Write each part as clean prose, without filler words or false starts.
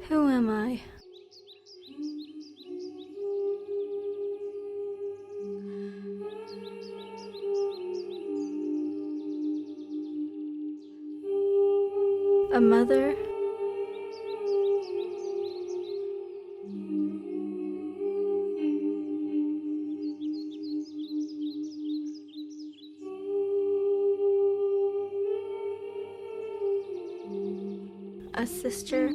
Who am I? A mother, a sister,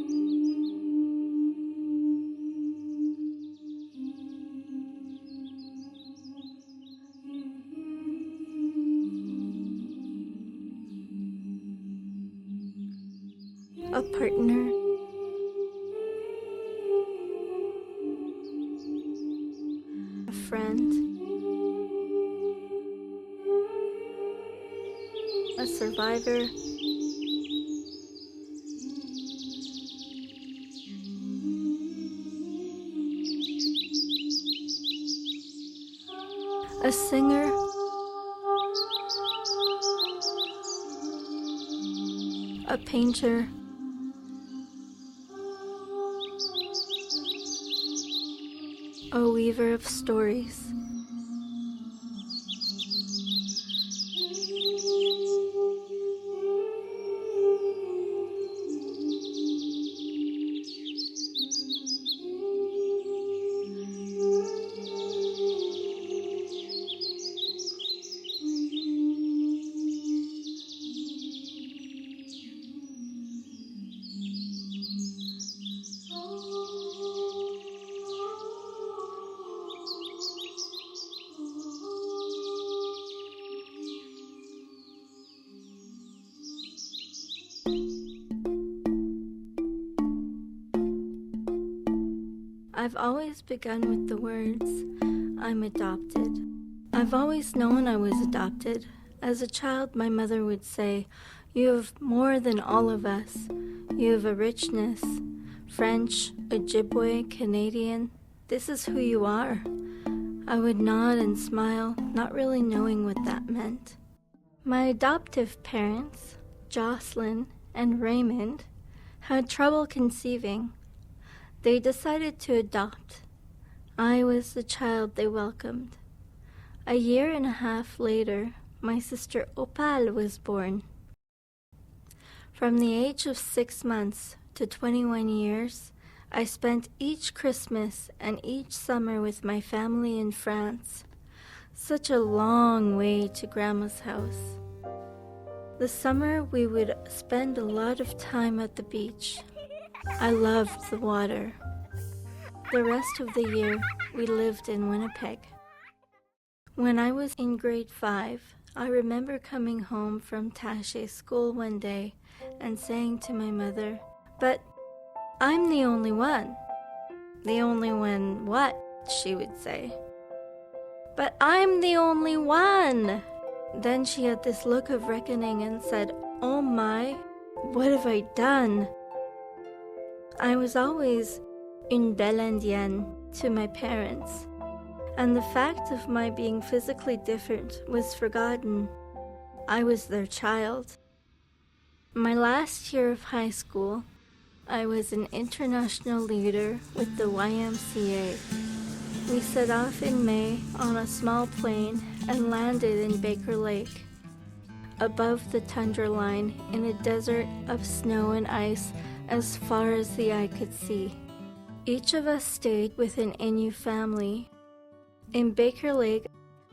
a partner, a friend, a survivor, a singer, a painter, a weaver of stories. I've always begun with the words, I'm adopted. I've always known I was adopted. As a child, my mother would say, you have more than all of us. You have a richness. French, Ojibwe, Canadian. This is who you are. I would nod and smile, not really knowing what that meant. My adoptive parents, Jocelyn and Raymond, had trouble conceiving. They decided to adopt. I was the child they welcomed. A year and a half later, my sister Opal was born. From the age of 6 months to 21 years, I spent each Christmas and each summer with my family in France. Such a long way to Grandma's house. The summer we would spend a lot of time at the beach. I loved the water. The rest of the year, we lived in Winnipeg. When I was in grade 5, I remember coming home from Taché school one day and saying to my mother, "But I'm the only one." "The only one what?" she would say. "But I'm the only one." Then she had this look of reckoning and said, "Oh my, what have I done?" I was always une belle indienne to my parents, and the fact of my being physically different was forgotten. I was their child. My last year of high school, I was an international leader with the YMCA. We set off in May on a small plane and landed in Baker Lake, above the tundra line in a desert of snow and ice as far as the eye could see. Each of us stayed with an Innu family. In Baker Lake,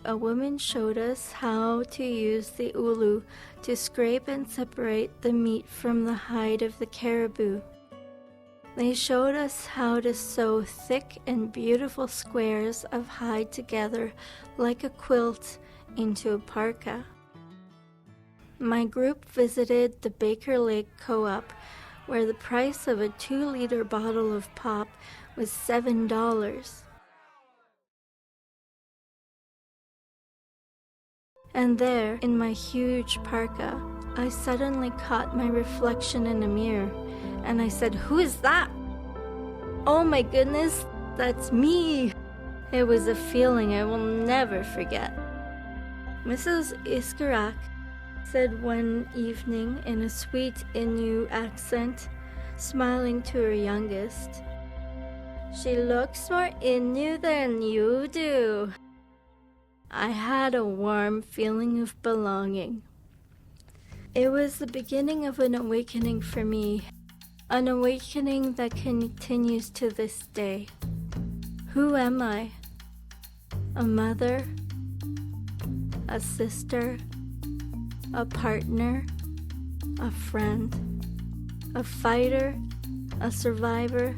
a woman showed us how to use the ulu to scrape and separate the meat from the hide of the caribou. They showed us how to sew thick and beautiful squares of hide together like a quilt into a parka. My group visited the Baker Lake Co-op, where the price of a 2-liter bottle of pop was $7. And there, in my huge parka, I suddenly caught my reflection in a mirror, and I said, "Who is that?" "Oh my goodness, that's me!" It was a feeling I will never forget. Mrs. Iskarak said one evening in a sweet Innu accent, smiling to her youngest. She looks more Innu than you do. I had a warm feeling of belonging. It was the beginning of an awakening for me, an awakening that continues to this day. Who am I? A mother? A sister? A partner? A friend? A fighter? A survivor?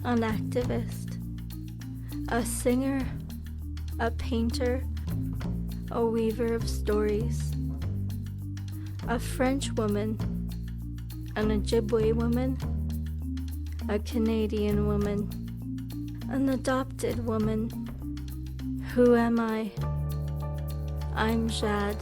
An activist? A singer? A painter? A weaver of stories? A French woman? An Ojibwe woman? A Canadian woman? An adopted woman? Who am I? I'm Jade.